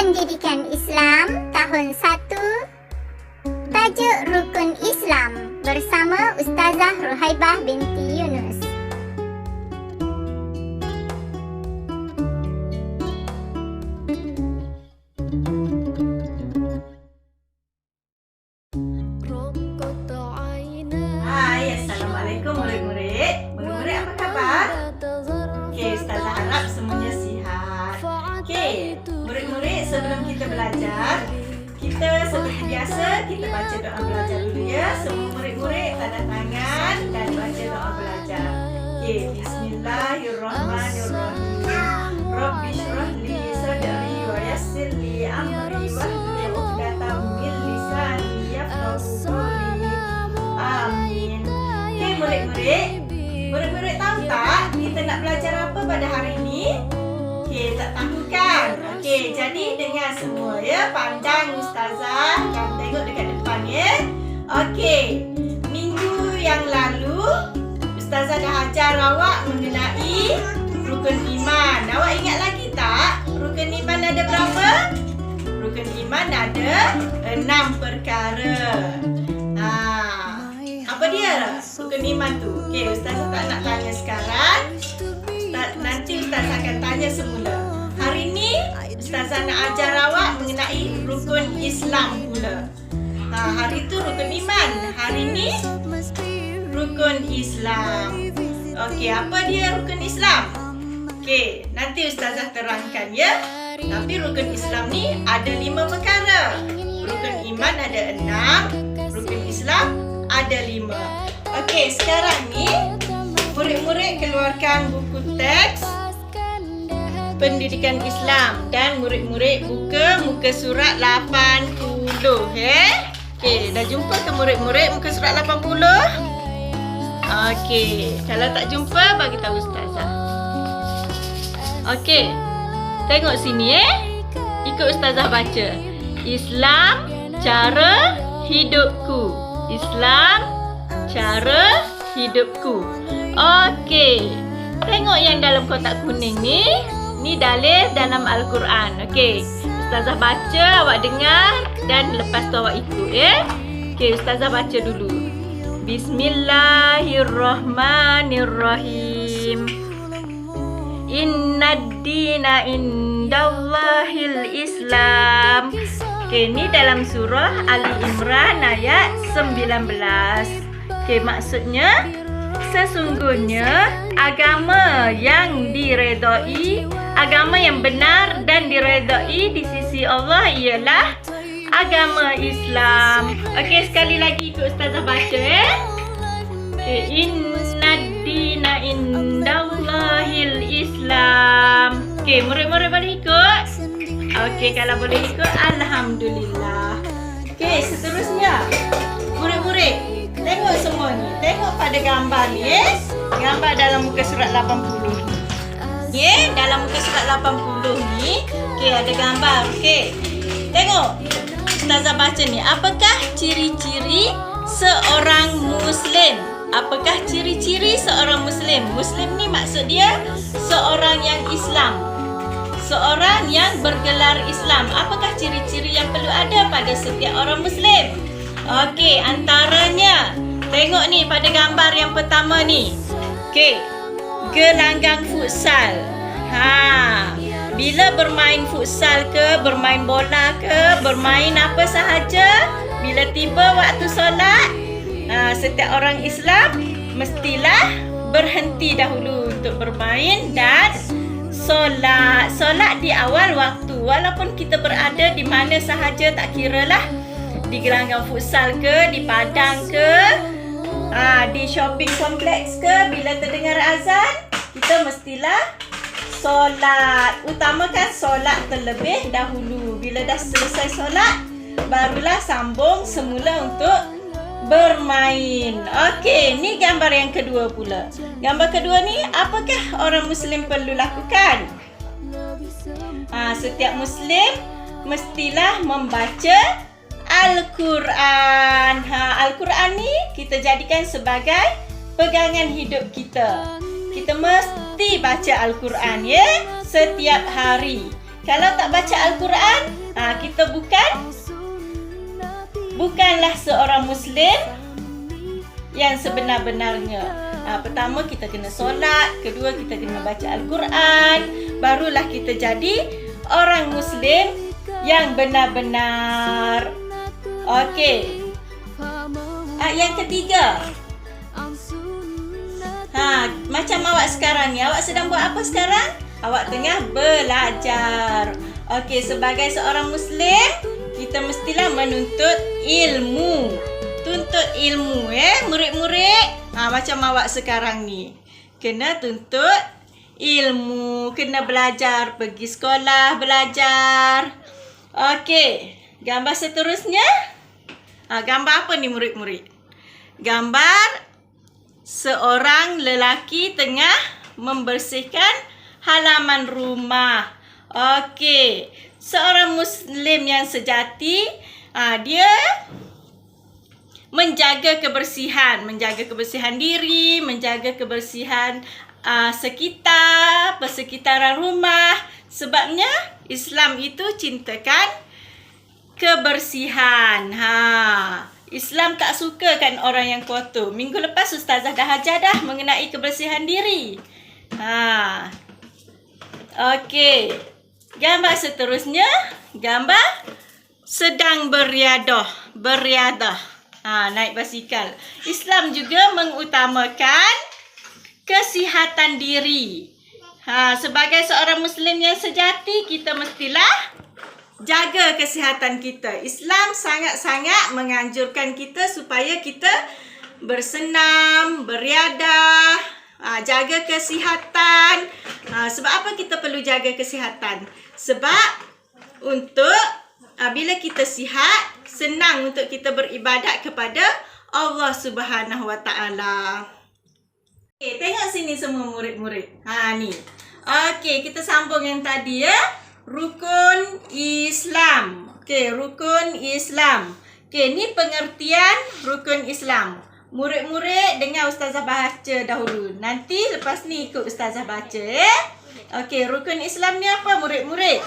Pendidikan Islam tahun 1. Tajuk Rukun Islam bersama Ustazah Ruhaibah binti Yunus. Assalamualaikum murid-murid. Murid-murid apa khabar? Okey, Ustazah harap semuanya sihat. Okey, murid-murid, sebelum kita belajar, kita seperti biasa kita baca doa belajar dulu ya. Semua murid-murid tanda tangan dan baca doa belajar. Okey, bismillahirrahmanirrahim. Rabbi shrah li sadri wa yassir li amri wahlul 'uqdatam min lisani yafqahu qawli. Amin. Okey murid-murid tahu tak kita nak belajar apa pada hari ini? Okey, tak tahu kan? Okey, jadi dengar semua ya, pandang Ustazah dan tengok dekat depan ya. Okey, minggu yang lalu Ustazah dah ajar awak mengenai rukun iman. Awak ingat lagi tak? Rukun iman ada berapa? Rukun iman ada 6 perkara. Apa dia rukun iman tu? Okey, Ustazah tak nak tanya sekarang. Nanti Ustazah akan tanya semula. Hari ni Ustazah nak ajar awak mengenai rukun Islam pula. Hari tu rukun iman, hari ni rukun Islam. Okey, apa dia rukun Islam? Okey, nanti Ustazah terangkan ya. Tapi rukun Islam ni ada 5 perkara. Rukun iman ada 6, rukun Islam ada 5. Okey, sekarang ni murid-murid keluarkan buku teks Pendidikan Islam dan murid-murid buka muka surat 80 Okey, dah jumpa ke murid-murid muka surat 80? Okey, kalau tak jumpa bagi tahu Ustazah. Okey, tengok sini ikut Ustazah baca. Islam cara hidupku. Islam cara hidupku. Okey, tengok yang dalam kotak kuning ni. Ni dalil dalam Al-Quran. Okey, Ustazah baca, awak dengar dan lepas tu awak ikut ya. Okey, Ustazah baca dulu. Bismillahirrahmanirrahim. Innad-dina indallahil Islam. Okey, ni dalam surah Ali Imran ayat 19. Okey, maksudnya sesungguhnya agama yang diredai, agama yang benar dan diredai di sisi Allah ialah agama Islam. Okey, sekali lagi ikut Ustazah baca Okey, innad-dina indallahil Islam. Okey, murid-murid boleh ikut? Okey, kalau boleh ikut alhamdulillah. Okey, seterusnya murid-murid tengok semua ni. Tengok pada gambar ni Gambar dalam muka surat 80 ni. Dalam muka surat 80 ni ada gambar. Okey, tengok Ustazah baca ni. Apakah ciri-ciri seorang Muslim? Apakah ciri-ciri seorang Muslim? Muslim ni maksud dia seorang yang Islam, seorang yang bergelar Islam. Apakah ciri-ciri yang perlu ada pada setiap orang Muslim? Okey, antaranya tengok ni pada gambar yang pertama ni. Okey, gelanggang futsal. Bila bermain futsal ke, bermain bola ke, bermain apa sahaja, bila tiba waktu solat, setiap orang Islam mestilah berhenti dahulu untuk bermain dan solat. Solat di awal waktu. Walaupun kita berada di mana sahaja, tak kiralah, di gelanggang futsal ke, di padang ke, di shopping kompleks ke, bila terdengar azan, kita mestilah solat. Utamakan solat terlebih dahulu. Bila dah selesai solat, barulah sambung semula untuk bermain. Okey, ni gambar yang kedua pula. Gambar kedua ni, apakah orang Muslim perlu lakukan? Setiap Muslim mestilah membaca Al-Quran. Al-Quran ni kita jadikan sebagai pegangan hidup kita. Kita mesti baca Al-Quran setiap hari. Kalau tak baca Al-Quran, kita bukanlah seorang Muslim yang sebenar-benarnya. Pertama kita kena solat, kedua kita kena baca Al-Quran, barulah kita jadi orang Muslim yang benar-benar. Okey. Yang ketiga. Macam awak sekarang ni, awak sedang buat apa sekarang? Awak tengah belajar. Okey, sebagai seorang Muslim, kita mestilah menuntut ilmu. Tuntut ilmu, murid-murid. Macam awak sekarang ni. Kena tuntut ilmu, kena belajar, pergi sekolah belajar. Okey, gambar seterusnya. Gambar apa ni murid-murid? Gambar seorang lelaki tengah membersihkan halaman rumah. Okey, seorang Muslim yang sejati, dia menjaga kebersihan diri, menjaga kebersihan persekitaran rumah. Sebabnya Islam itu cintakan kebersihan. Islam tak suka kan orang yang kotor. Minggu lepas Ustazah dah ajar dah mengenai kebersihan diri. Okey. Gambar seterusnya, gambar sedang beriadah. Naik basikal. Islam juga mengutamakan kesihatan diri. Sebagai seorang Muslim yang sejati, kita mestilah jaga kesihatan kita. Islam sangat-sangat menganjurkan kita supaya kita bersenam, beriadah, jaga kesihatan. Sebab apa kita perlu jaga kesihatan? Sebab bila kita sihat, senang untuk kita beribadat kepada Allah Subhanahu Wa Taala. Okay, tengok sini semua murid-murid. Ni. Okey, kita sambung yang tadi ya. Rukun Islam. Okey, rukun Islam. Okey, ni pengertian rukun Islam. Murid-murid dengar Ustazah baca dahulu. Nanti lepas ni ikut Ustazah baca Okey, rukun Islam ni apa murid-murid?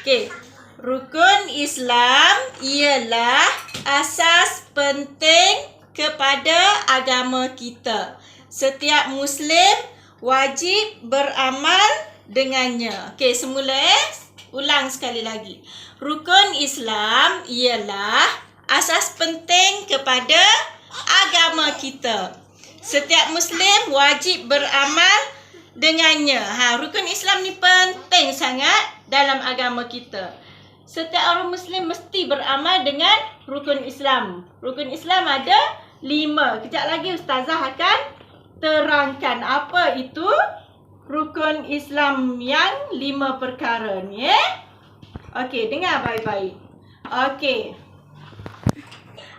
Okey, rukun Islam ialah asas penting kepada agama kita. Setiap Muslim wajib beramal dengannya. Okey, semula ulang sekali lagi. Rukun Islam ialah asas penting kepada agama kita. Setiap Muslim wajib beramal dengannya. Rukun Islam ni penting sangat dalam agama kita. Setiap orang Muslim mesti beramal dengan rukun Islam. Rukun Islam ada 5. Kejap lagi Ustazah akan terangkan apa itu rukun Islam yang 5 perkara ni. Okey, dengar baik-baik. Okey.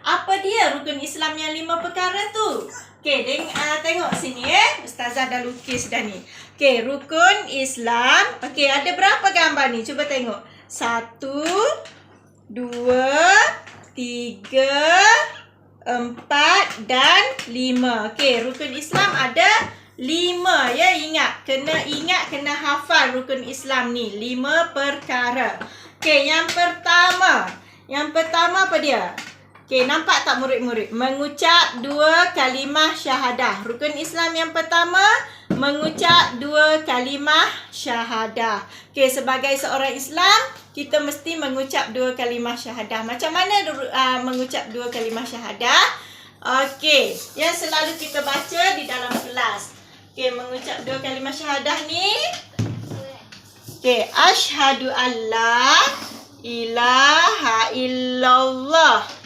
Apa dia rukun Islam yang 5 perkara tu? Okey, tengok sini Ustazah dah lukis dah ni. Okey, rukun Islam. Okey, ada berapa gambar ni? Cuba tengok. 1, 2, 3, 4 dan 5. Okey, rukun Islam ada 5 ya. Kena hafal rukun Islam ni. 5 perkara. Okey, yang pertama apa dia? Okey, nampak tak murid-murid? Mengucap 2 kalimah syahadah. Rukun Islam yang pertama, mengucap 2 kalimah syahadah. Okey, sebagai seorang Islam, kita mesti mengucap 2 kalimah syahadah. Macam mana mengucap 2 kalimah syahadah? Okey, yang selalu kita baca di dalam kelas. Okey, mengucap 2 kalimah syahadah ni. Okey, asyhadu alla ilaha illallah.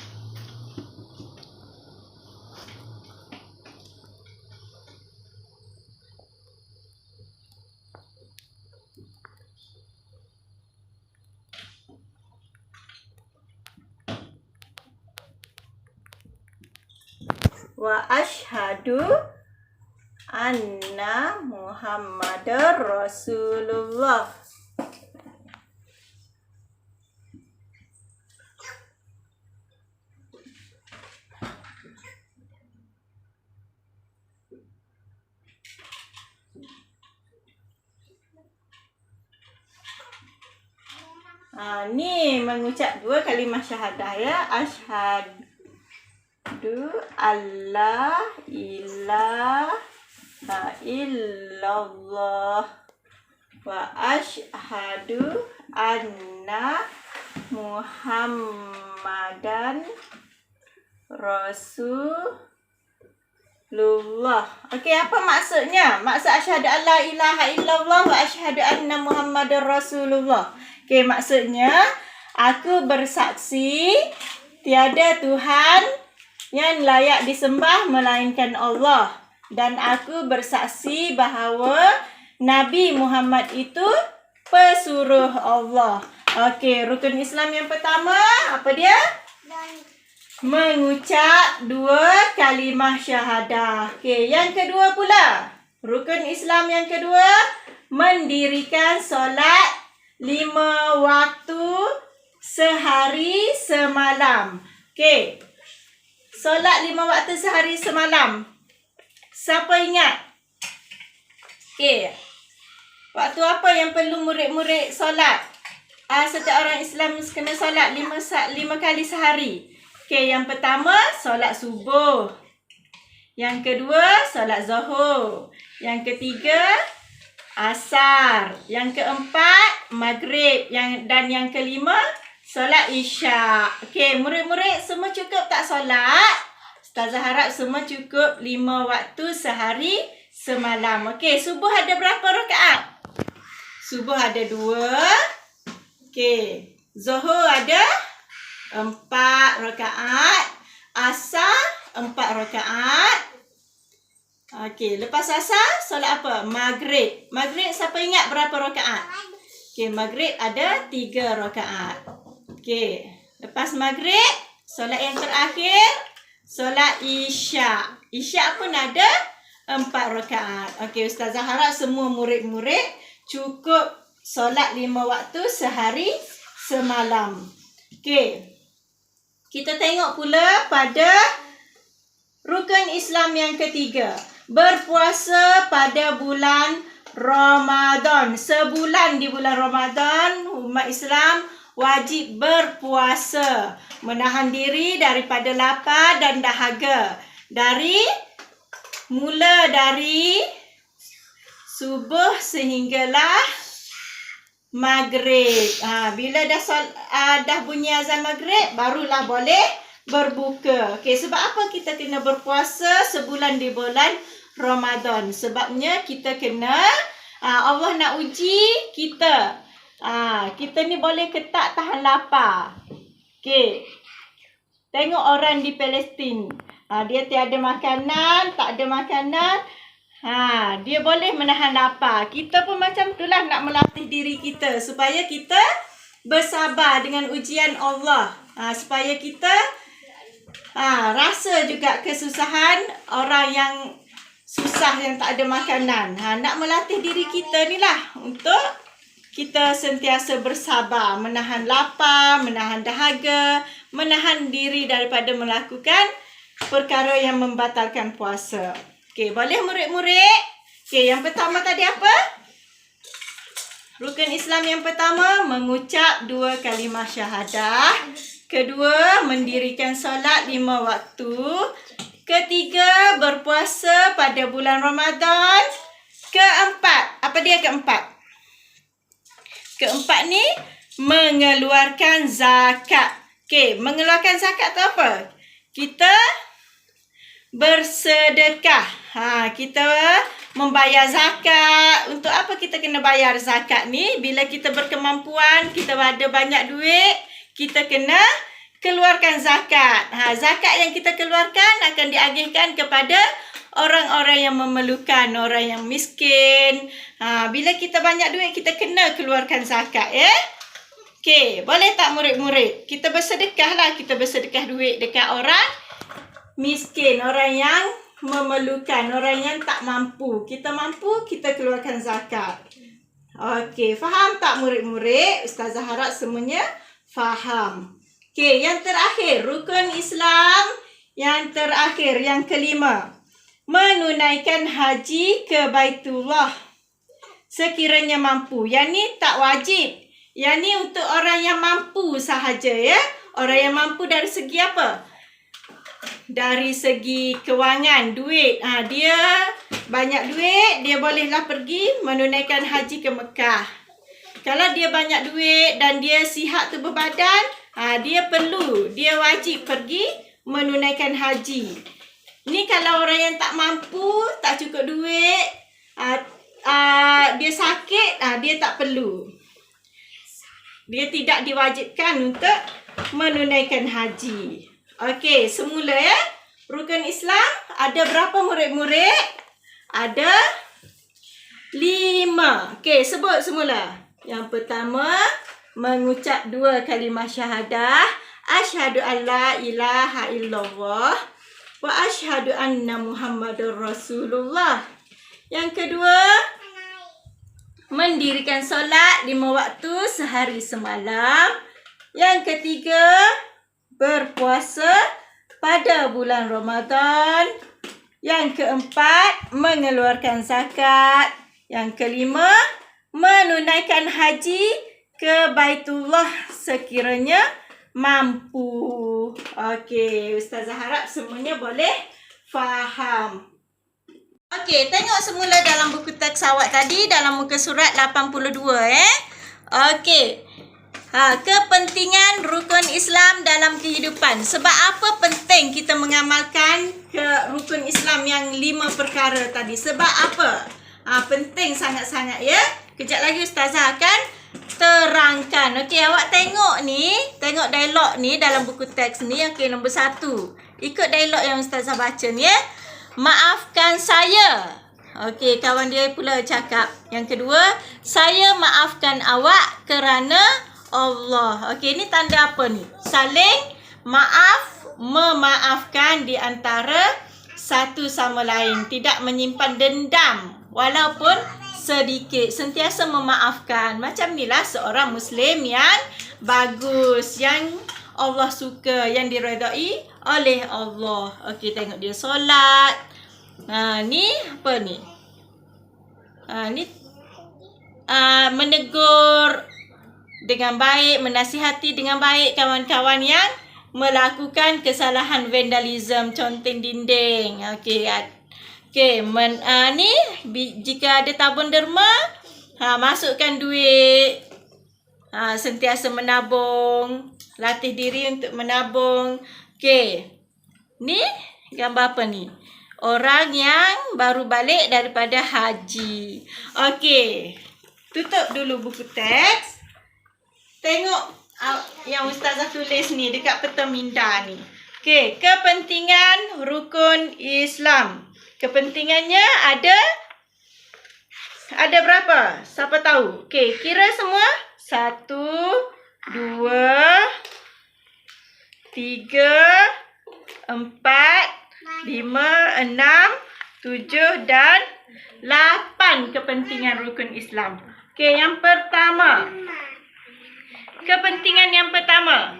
Wa asyhadu anna Muhammadar Rasulullah. Ni mengucap 2 kalimah syahadah ya. Asyhadu alla ilaha illallah wa asyhadu anna Muhammadan Rasulullah. Okey, apa maksudnya? Maksud asyhadu alla ilaha illallah wa asyhadu anna Muhammadar Rasulullah. Okey, maksudnya aku bersaksi tiada Tuhan yang layak disembah melainkan Allah, dan aku bersaksi bahawa Nabi Muhammad itu pesuruh Allah. Okey, rukun Islam yang pertama apa dia? Mengucap 2 kalimah syahadah. Okey, yang kedua pula. Rukun Islam yang kedua, mendirikan solat 5 waktu sehari semalam. Okey. Solat 5 waktu sehari semalam. Siapa ingat? Okey. Waktu apa yang perlu murid-murid solat? Setiap orang Islam kena solat 5 kali sehari. Okey, yang pertama solat subuh. Yang kedua solat zuhur. Yang ketiga asar. Yang keempat maghrib. Dan yang kelima solat isyak. Okey, murid-murid semua cukup tak solat? Ustazah harap semua cukup 5 waktu sehari semalam. Okey, subuh ada berapa rakaat? Subuh ada 2. Okey, zuhur ada 4 rakaat. Asar 4 rakaat. Okey, lepas asar solat apa? Maghrib. Maghrib siapa ingat berapa rakaat? Okey, maghrib ada 3 rakaat. Okey, lepas maghrib solat yang terakhir solat isyak. Isyak pun ada 4 rakaat. Okey, ustazah harap semua murid-murid cukup solat 5 waktu sehari semalam. Okey. Kita tengok pula pada rukun Islam yang ketiga. Berpuasa pada bulan Ramadan. Sebulan di bulan Ramadan, umat Islam wajib berpuasa. Menahan diri daripada lapar dan dahaga. Mula dari subuh sehinggalah maghrib. Bila dah bunyi azan maghrib, barulah boleh berbuka. Okey, sebab apa kita kena berpuasa sebulan di bulan Ramadan? Sebabnya kita kena Allah nak uji kita. Kita ni boleh ke tak tahan lapar. Okey. Tengok orang di Palestin. Dia tiada makanan, tak ada makanan. Dia boleh menahan lapar. Kita pun macam itulah, nak melatih diri kita supaya kita bersabar dengan ujian Allah. Supaya kita rasa juga kesusahan orang yang susah, yang tak ada makanan. Nak melatih diri kita ni lah untuk kita sentiasa bersabar, menahan lapar, menahan dahaga, menahan diri daripada melakukan perkara yang membatalkan puasa. Okey, boleh murid-murid? Okey, yang pertama tadi apa? Rukun Islam yang pertama, mengucap 2 kalimah syahadah. Kedua, mendirikan solat 5 waktu. Ketiga, berpuasa pada bulan Ramadan. Keempat, apa dia keempat? Keempat ni, mengeluarkan zakat. Okey, mengeluarkan zakat tu apa? Kita bersedekah. Kita membayar zakat. Untuk apa kita kena bayar zakat ni? Bila kita berkemampuan, kita ada banyak duit, kita kena keluarkan zakat. Zakat yang kita keluarkan akan diagihkan kepada orang-orang yang memerlukan, orang yang miskin. Bila kita banyak duit, kita kena keluarkan zakat, ya. Okey, boleh tak murid-murid? Kita bersedekah lah. Kita bersedekah duit dekat orang miskin, orang yang memerlukan, orang yang tak mampu. Kita mampu, kita keluarkan zakat. Okey, faham tak murid-murid? Ustazah harap semuanya faham. Okey, yang terakhir, rukun Islam yang terakhir, yang kelima. Menunaikan haji ke Baitullah sekiranya mampu. Yang ni tak wajib. Yang ni untuk orang yang mampu sahaja ya. Orang yang mampu dari segi apa? Dari segi kewangan, duit. Dia banyak duit, dia bolehlah pergi menunaikan haji ke Mekah. Kalau dia banyak duit dan dia sihat tubuh badan, dia wajib pergi menunaikan haji. Ni kalau orang yang tak mampu, tak cukup duit, dia sakit, dia tak perlu. Dia tidak diwajibkan untuk menunaikan haji. Okey, semula ya. Rukun Islam ada berapa murid-murid? Ada 5. Okey, sebut semula. Yang pertama, mengucap 2 kalimah syahadah. Asyhadu an la ilaha illallah wa asyhadu anna Muhammadur Rasulullah. Yang kedua, mendirikan solat 5 waktu sehari semalam. Yang ketiga, berpuasa pada bulan Ramadan. Yang keempat, mengeluarkan zakat. Yang kelima, menunaikan haji ke Baitullah sekiranya mampu. Okey, Ustazah harap semuanya boleh faham. Okey, tengok semula dalam buku teks awak tadi dalam muka surat 82 Okey. Kepentingan rukun Islam dalam kehidupan. Sebab apa penting kita mengamalkan ke rukun Islam yang 5 perkara tadi? Sebab apa? Penting sangat-sangat ya. Kejap lagi Ustazah akan terangkan. Okey, awak tengok dialog ni dalam buku teks ni. Okey, nombor 1. Ikut dialog yang Ustazah baca ni ya. Maafkan saya. Okey, kawan dia pula cakap. Yang kedua, saya maafkan awak kerana Allah. Okey, ni tanda apa ni? Saling memaafkan di antara satu sama lain. Tidak menyimpan dendam walaupun sedikit. Sentiasa memaafkan. Macam inilah seorang Muslim yang bagus, yang Allah suka, yang diredai oleh Allah. Okey, tengok dia solat. Ni apa ni? Ni menegur dengan baik, menasihati dengan baik kawan-kawan yang melakukan kesalahan vandalism, conteng dinding. Okey. Ni jika ada tabung derma, masukkan duit. Sentiasa menabung, latih diri untuk menabung. Okey. Ni gambar apa ni? Orang yang baru balik daripada haji. Okey. Tutup dulu buku teks. Tengok yang Ustazah tulis ni dekat peta minda ni. Okey, kepentingan rukun Islam. Kepentingannya ada berapa? Siapa tahu? Okey, kira semua. 1, 2, 3, 4, 5, 6, 7 dan 8 kepentingan rukun Islam. Okey, yang pertama. Kepentingan yang pertama,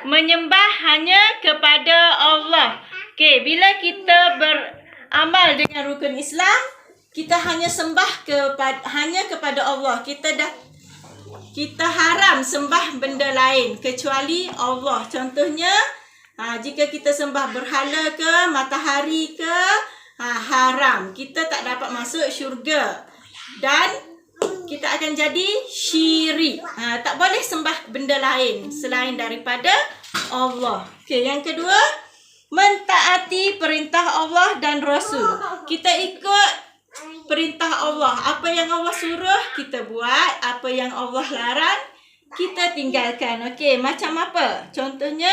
menyembah hanya kepada Allah. Okey, bila kita beramal dengan rukun Islam, kita hanya sembah hanya kepada Allah. Kita haram sembah benda lain kecuali Allah. Contohnya, jika kita sembah berhala ke, matahari ke, haram. Kita tak dapat masuk syurga. Dan kita akan jadi syirik. Tak boleh sembah benda lain selain daripada Allah. Okey, yang kedua, mentaati perintah Allah dan Rasul. Kita ikut perintah Allah. Apa yang Allah suruh, kita buat. Apa yang Allah larang, kita tinggalkan. Okey, macam apa? Contohnya,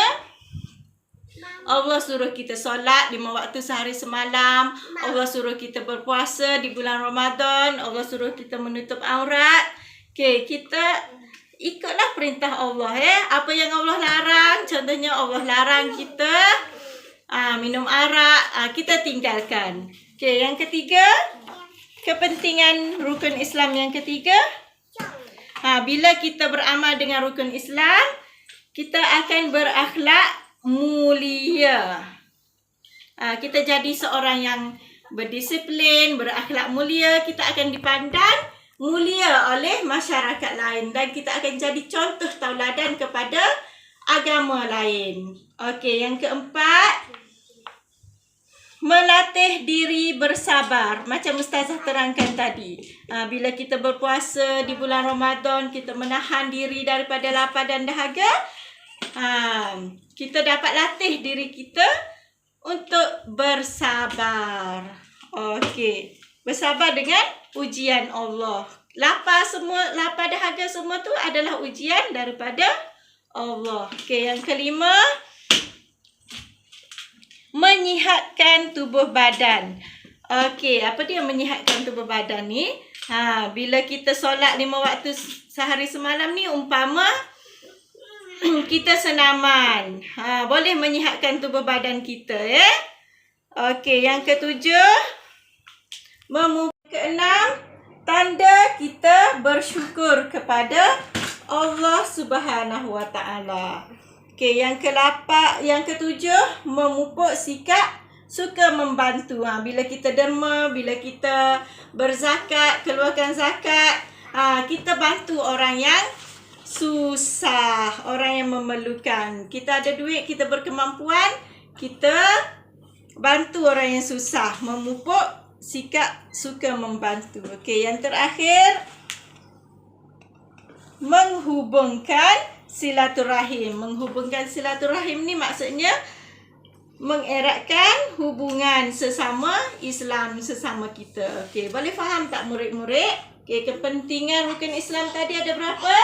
Allah suruh kita solat 5 waktu sehari semalam. Allah suruh kita berpuasa di bulan Ramadan. Allah suruh kita menutup aurat. Okey, kita ikutlah perintah Allah Apa yang Allah larang, contohnya Allah larang kita minum arak, kita tinggalkan. Okey, yang ketiga, kepentingan rukun Islam yang ketiga. Bila kita beramal dengan rukun Islam, kita akan berakhlak mulia. Kita jadi seorang yang berdisiplin, berakhlak mulia. Kita akan dipandang mulia oleh masyarakat lain dan kita akan jadi contoh tauladan kepada agama lain. Okey, yang keempat, melatih diri bersabar. Macam Ustazah terangkan tadi. Bila kita berpuasa di bulan Ramadan, kita menahan diri daripada lapar dan dahaga. Kita dapat latih diri kita untuk bersabar. Okey. Bersabar dengan ujian Allah. Lapar dahaga semua tu adalah ujian daripada Allah. Okey, yang kelima, menyihatkan tubuh badan. Okey, apa dia menyihatkan tubuh badan ni? Bila kita solat 5 waktu sehari semalam ni, umpama kita senaman. Boleh menyihatkan tubuh badan kita, ya. Okey, yang ketujuh, keenam, tanda kita bersyukur kepada Allah Subhanahu Wa Taala. Okey, yang ketujuh, memupuk sikap suka membantu. Bila kita derma, bila kita berzakat, keluarkan zakat, kita bantu orang yang susah, orang yang memerlukan. Kita ada duit, kita berkemampuan, kita bantu orang yang susah, memupuk sikap suka membantu. Okey, yang terakhir, menghubungkan silaturahim. Menghubungkan silaturahim ni maksudnya mengeratkan hubungan sesama Islam, sesama kita. Okey, boleh faham tak murid-murid? Okey, kepentingan rukun Islam tadi ada berapa?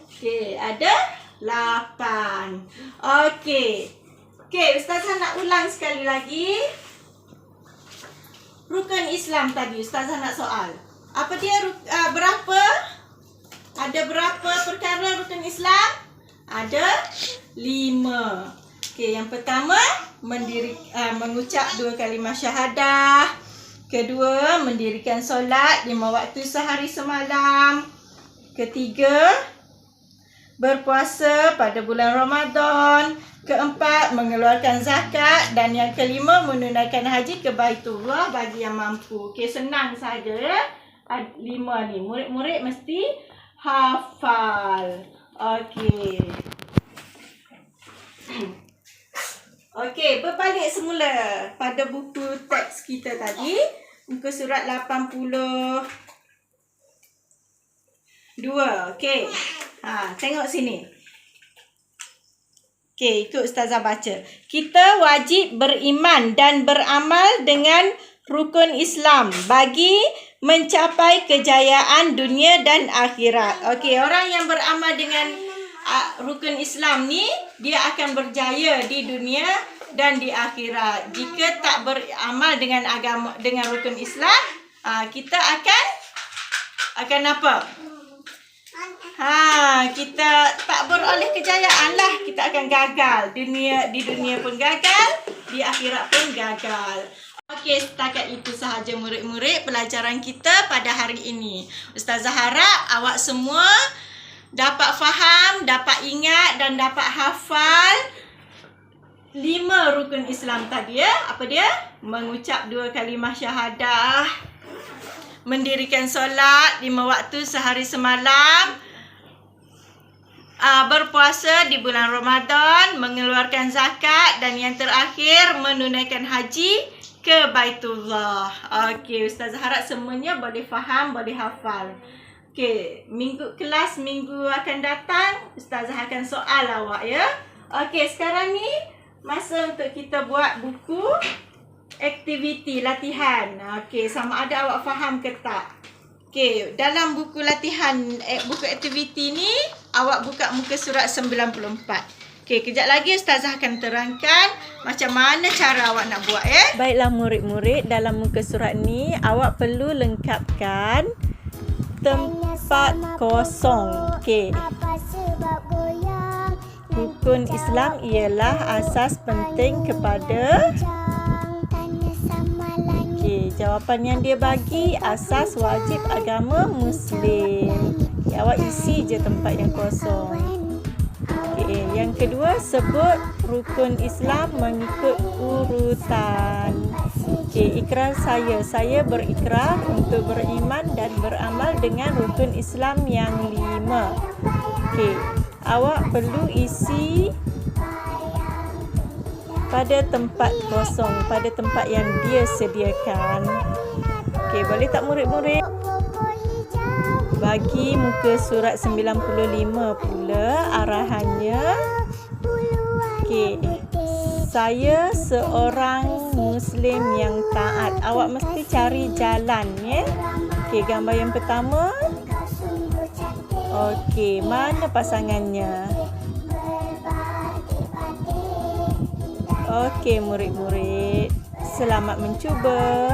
Okey, ada 8. Okey. Okey, Ustazah nak ulang sekali lagi. Rukun Islam tadi, Ustazah nak soal. Apa dia berapa? Ada berapa perkara rukun Islam? Ada 5. Okey, yang pertama, mengucap 2 kalimah syahadah. Kedua, mendirikan solat 5 waktu sehari semalam. Ketiga, berpuasa pada bulan Ramadan. Keempat, mengeluarkan zakat. Dan yang kelima, menunaikan haji ke Baitullah bagi yang mampu. Okey, senang saja, ya. 5 ni. Murid-murid mesti hafal. Okey. Okey, berbalik semula pada buku teks kita tadi. Muka surat 82. Okey. Tengok sini. Okey, ikut Ustazah baca. Kita wajib beriman dan beramal dengan rukun Islam bagi mencapai kejayaan dunia dan akhirat. Okey, orang yang beramal dengan rukun Islam ni, dia akan berjaya di dunia dan di akhirat. Jika tak beramal dengan rukun Islam, kita akan apa? Kita tak beroleh kejayaan lah. Kita akan gagal. Di dunia pun gagal, di akhirat pun gagal. Okey, setakat itu sahaja murid-murid pelajaran kita pada hari ini. Ustazah harap awak semua dapat faham, dapat ingat dan dapat hafal 5 rukun Islam tadi, ya. Apa dia? Mengucap 2 kalimah syahadah, mendirikan solat 5 waktu sehari semalam, berpuasa di bulan Ramadan, mengeluarkan zakat, dan yang terakhir menunaikan haji ke Baitullah. Okey, Ustazah harap semuanya boleh faham, boleh hafal. Okey, kelas minggu akan datang, Ustazah akan soal awak, ya. Okey, sekarang ni masa untuk kita buat buku aktiviti latihan. Okey, sama ada awak faham ke tak? Okey, dalam buku latihan, buku aktiviti ni, awak buka muka surat 94. Okey, kejap lagi Ustazah akan terangkan macam mana cara awak nak buat, ya. Baiklah murid-murid, dalam muka surat ni, awak perlu lengkapkan tempat kosong. Okey. Rukun Islam ialah asas penting kepada. Okey, jawapan yang dia bagi asas wajib agama Muslim. Okay, awak isi je tempat yang kosong. Okey, yang kedua, sebut rukun Islam mengikut urutan. Okey, ikrar saya. Saya berikrar untuk beriman dan beramal dengan rukun Islam yang 5. Okey, awak perlu isi pada tempat kosong, pada tempat yang dia sediakan. Okey, boleh tak murid-murid? Bagi muka surat 95 pula arahannya. Okey, saya seorang Muslim yang taat. Awak mesti cari jalan, ya. Okey, gambar yang pertama. Okey, mana pasangannya? Okey, murid-murid, selamat mencuba.